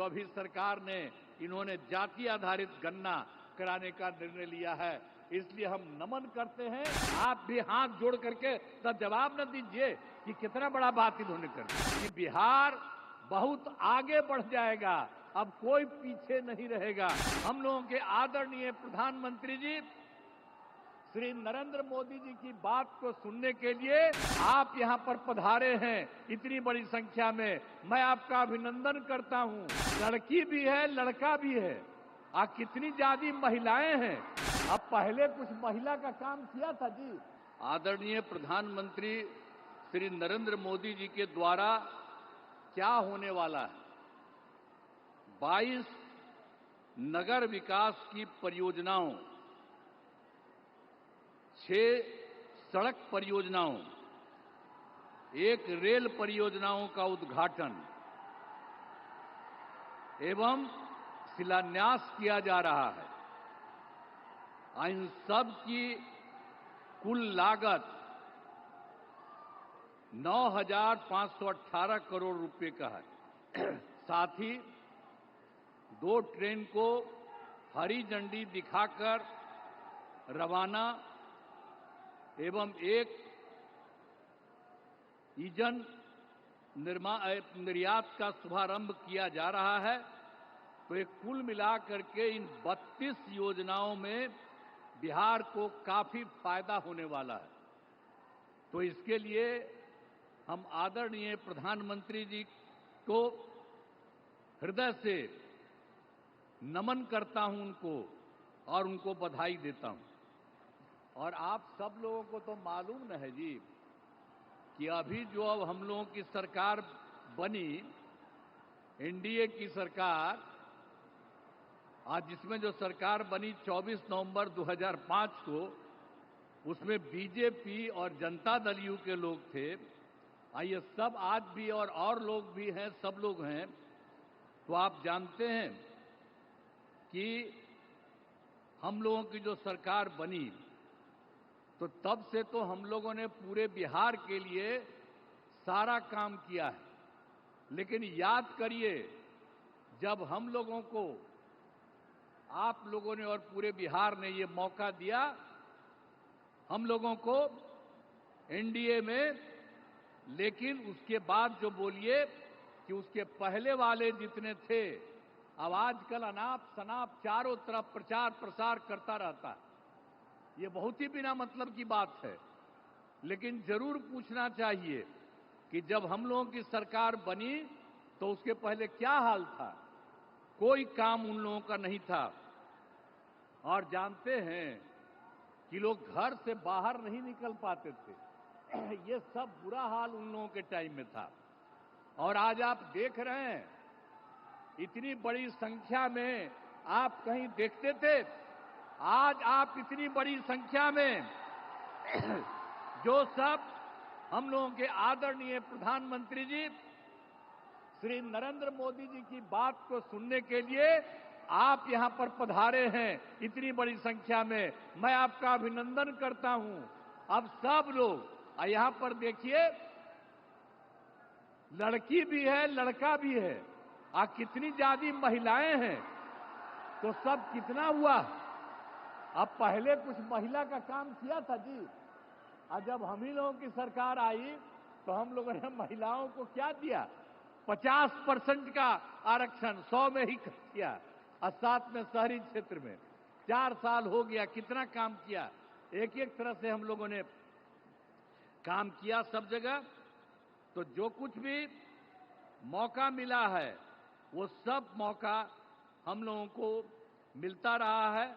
जो अभी सरकार ने इन्होंने जाति आधारित गणना कराने का निर्णय लिया है, इसलिए हम नमन करते हैं। आप भी हाथ जोड़ करके तब जवाब न दीजिए कि कितना बड़ा बात इन्होंने कर दिया। कि बिहार बहुत आगे बढ़ जाएगा, अब कोई पीछे नहीं रहेगा। हम लोगों के आदरणीय प्रधानमंत्री जी श्री नरेंद्र मोदी जी की बात को सुनने के लिए आप यहां पर पधारे हैं इतनी बड़ी संख्या में। मैं आपका अभिनंदन करता हूं। लड़की भी है, लड़का भी है। कितनी ज्यादा महिलाएं हैं। अब पहले कुछ महिला का काम किया था जी। आदरणीय प्रधानमंत्री श्री नरेंद्र मोदी जी के द्वारा क्या होने वाला है? 22 नगर विकास की परियोजनाओं, 6 सड़क परियोजनाओं, 1 रेल परियोजनाओं का उद्घाटन एवं शिलान्यास किया जा रहा है। इन सब की कुल लागत 9,518 करोड़ रुपए का है। साथ ही 2 ट्रेन को हरी झंडी दिखाकर रवाना एवं 1 ईंधन निर्यात का शुभारंभ किया जा रहा है। तो एक कुल मिलाकर के इन 32 योजनाओं में बिहार को काफी फायदा होने वाला है। तो इसके लिए हम आदरणीय प्रधानमंत्री जी को हृदय से नमन करता हूं उनको और उनको बधाई देता हूं। और आप सब लोगों को तो मालूम न है जी कि अभी जो अब हम लोगों की सरकार बनी, एनडीए की सरकार, आज जिसमें जो सरकार बनी 24 नवंबर 2005 को, उसमें बीजेपी और जनता दल यू के लोग थे। ये सब आज भी और लोग भी हैं, सब लोग हैं। तो आप जानते हैं कि हम लोगों की जो सरकार बनी तो तब से तो हम लोगों ने पूरे बिहार के लिए सारा काम किया है। लेकिन याद करिए, जब हम लोगों को आप लोगों ने और पूरे बिहार ने ये मौका दिया, हम लोगों को एनडीए में, लेकिन उसके बाद जो बोलिए कि उसके पहले वाले जितने थे, अब आजकल अनाप शनाप चारों तरफ प्रचार प्रसार करता रहता है। ये बहुत ही बिना मतलब की बात है। लेकिन जरूर पूछना चाहिए कि जब हम लोगों की सरकार बनी तो उसके पहले क्या हाल था? कोई काम उन लोगों का नहीं था। और जानते हैं कि लोग घर से बाहर नहीं निकल पाते थे। ये सब बुरा हाल उन लोगों के टाइम में था। और आज आप देख रहे हैं इतनी बड़ी संख्या में आप कहीं देखते थे? आज आप इतनी बड़ी संख्या में जो सब हम लोगों के आदरणीय प्रधानमंत्री जी श्री नरेंद्र मोदी जी की बात को सुनने के लिए आप यहां पर पधारे हैं इतनी बड़ी संख्या में। मैं आपका अभिनंदन करता हूं। अब सब लोग यहां पर देखिए, लड़की भी है, लड़का भी है। कितनी ज्यादा महिलाएं हैं। तो सब कितना हुआ? अब पहले कुछ महिला का काम किया था जी। जब हम ही लोगों की सरकार आई तो हम लोगों ने महिलाओं को क्या दिया? 50% का आरक्षण 100 में ही किया। और साथ में शहरी क्षेत्र में 4 साल हो गया, कितना काम किया। एक एक तरह से हम लोगों ने काम किया सब जगह। तो जो कुछ भी मौका मिला है वो सब मौका हम लोगों को मिलता रहा है।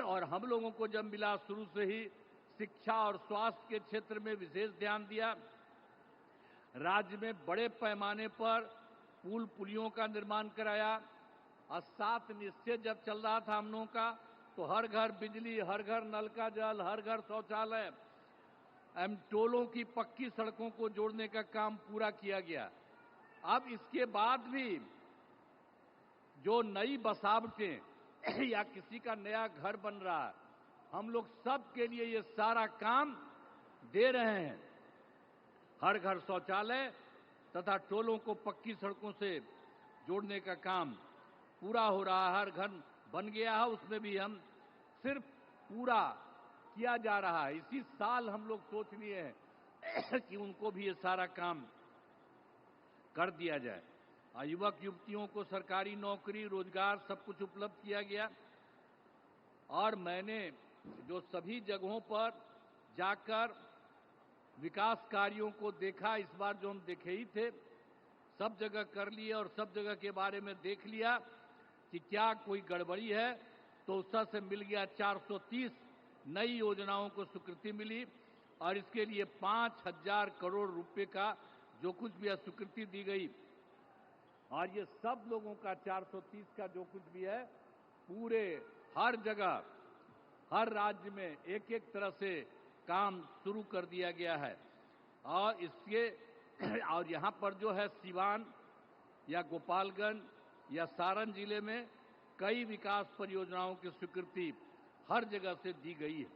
और हम लोगों को जब मिला, शुरू से ही शिक्षा और स्वास्थ्य के क्षेत्र में विशेष ध्यान दिया। राज्य में बड़े पैमाने पर पुल पुलियों का निर्माण कराया। और 7 निश्चय जब चल रहा था हम लोगों का, तो हर घर बिजली, हर घर नल का जल, हर घर शौचालय, टोलों की पक्की सड़कों को जोड़ने का काम पूरा किया गया। अब इसके बाद भी जो नई बसावटें या किसी का नया घर बन रहा है, हम लोग सब के लिए ये सारा काम दे रहे हैं। हर घर शौचालय तथा टोलों को पक्की सड़कों से जोड़ने का काम पूरा हो रहा है, हर घर बन गया है, उसमें भी हम सिर्फ पूरा किया जा रहा है। इसी साल हम लोग सोच लिए हैं कि उनको भी ये सारा काम कर दिया जाए। युवक युवतियों को सरकारी नौकरी, रोजगार सब कुछ उपलब्ध किया गया। और मैंने जो सभी जगहों पर जाकर विकास कार्यों को देखा, इस बार जो हम देखे ही थे, सब जगह कर लिए और सब जगह के बारे में देख लिया कि क्या कोई गड़बड़ी है, तो उसका से मिल गया 430 नई योजनाओं को स्वीकृति मिली और इसके लिए 5,000 करोड़ रुपए का जो कुछ भी स्वीकृति दी गई। और ये सब लोगों का 430 का जो कुछ भी है, पूरे हर जगह हर राज्य में एक एक तरह से काम शुरू कर दिया गया है। और इसके और यहाँ पर जो है सिवान या गोपालगंज या सारण जिले में कई विकास परियोजनाओं की स्वीकृति हर जगह से दी गई है।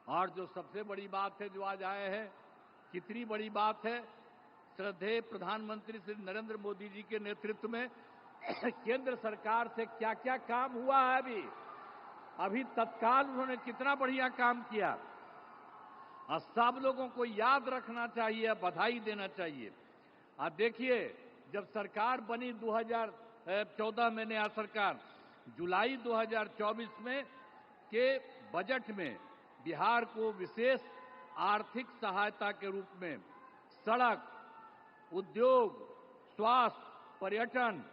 और जो सबसे बड़ी बात है जो आज आए हैं, कितनी बड़ी बात है, श्रद्धेय प्रधानमंत्री श्री नरेंद्र मोदी जी के नेतृत्व में केंद्र सरकार से क्या क्या काम हुआ है। अभी तत्काल उन्होंने कितना बढ़िया काम किया और सब लोगों को याद रखना चाहिए, बधाई देना चाहिए। आप देखिए, जब सरकार बनी 2014 में नया सरकार, जुलाई 2024 में के बजट में बिहार को विशेष आर्थिक सहायता के रूप में सड़क, उद्योग, स्वास्थ्य, पर्यटन,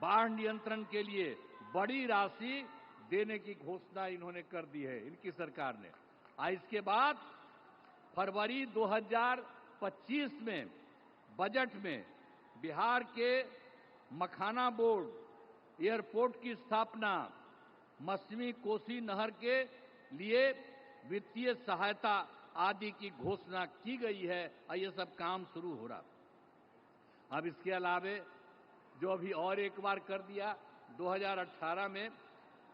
बाढ़ नियंत्रण के लिए बड़ी राशि देने की घोषणा इन्होंने कर दी है, इनकी सरकार ने। इसके बाद फरवरी 2025 में बजट में बिहार के मखाना बोर्ड, एयरपोर्ट की स्थापना, मछली कोसी नहर के लिए वित्तीय सहायता आदि की घोषणा की गई है और ये सब काम शुरू हो रहा। अब इसके अलावे जो अभी और एक बार कर दिया 2018 में,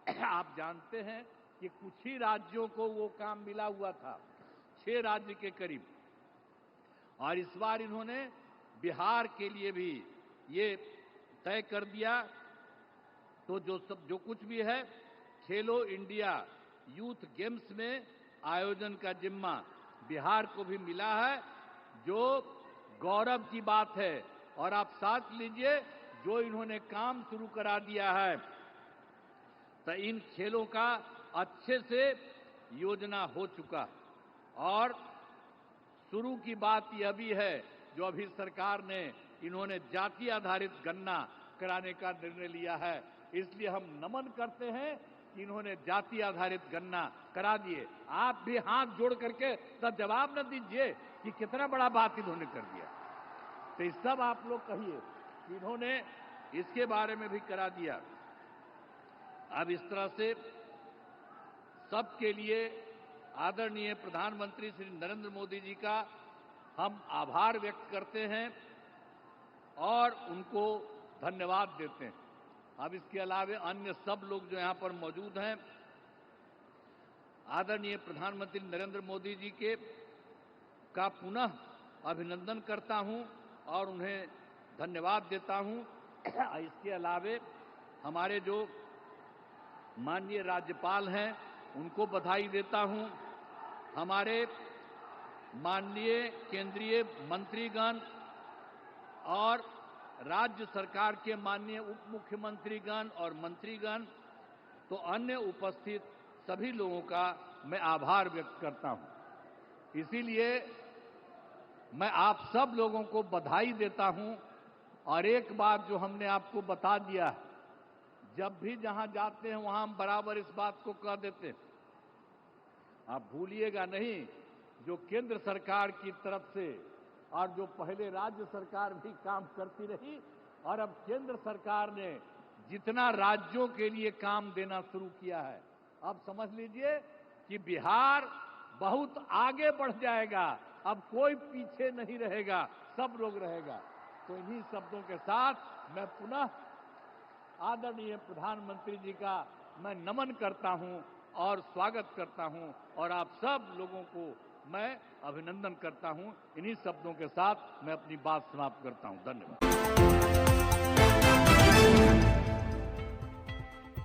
आप जानते हैं कि कुछ ही राज्यों को वो काम मिला हुआ था, 6 राज्य के करीब, और इस बार इन्होंने बिहार के लिए भी ये तय कर दिया। तो जो कुछ भी है, खेलो इंडिया यूथ गेम्स में आयोजन का जिम्मा बिहार को भी मिला है, जो गौरव की बात है। और आप साथ लीजिए, जो इन्होंने काम शुरू करा दिया है, तो इन खेलों का अच्छे से योजना हो चुका। और शुरू की बात यह भी है, जो अभी सरकार ने इन्होंने जाति आधारित गणना कराने का निर्णय लिया है, इसलिए हम नमन करते हैं कि इन्होंने जाति आधारित गणना करा दिए। आप भी हाथ जोड़ करके तब जवाब न दीजिए कि कितना बड़ा बात इन्होंने कर दिया। तो इस सब आप लोग कहिए कि इन्होंने इसके बारे में भी करा दिया। अब इस तरह से सबके लिए आदरणीय प्रधानमंत्री श्री नरेंद्र मोदी जी का हम आभार व्यक्त करते हैं और उनको धन्यवाद देते हैं। अब इसके अलावा अन्य सब लोग जो यहाँ पर मौजूद हैं, आदरणीय प्रधानमंत्री नरेंद्र मोदी जी के का पुनः अभिनंदन करता हूं और उन्हें धन्यवाद देता हूं। इसके अलावा हमारे जो माननीय राज्यपाल हैं, उनको बधाई देता हूं। हमारे माननीय केंद्रीय मंत्रीगण और राज्य सरकार के माननीय उप मुख्यमंत्रीगण और मंत्रीगण, तो अन्य उपस्थित सभी लोगों का मैं आभार व्यक्त करता हूं। इसीलिए मैं आप सब लोगों को बधाई देता हूं। और एक बात जो हमने आपको बता दिया है, जब भी जहां जाते हैं वहां हम बराबर इस बात को कह देते हैं, आप भूलिएगा नहीं, जो केंद्र सरकार की तरफ से और जो पहले राज्य सरकार भी काम करती रही, और अब केंद्र सरकार ने जितना राज्यों के लिए काम देना शुरू किया है, अब समझ लीजिए कि बिहार बहुत आगे बढ़ जाएगा। अब कोई पीछे नहीं रहेगा, सब लोग रहेगा। तो इन्हीं शब्दों के साथ मैं पुनः आदरणीय प्रधानमंत्री जी का मैं नमन करता हूं और स्वागत करता हूं और आप सब लोगों को मैं अभिनंदन करता हूं। इन्हीं शब्दों के साथ मैं अपनी बात समाप्त करता हूं। धन्यवाद।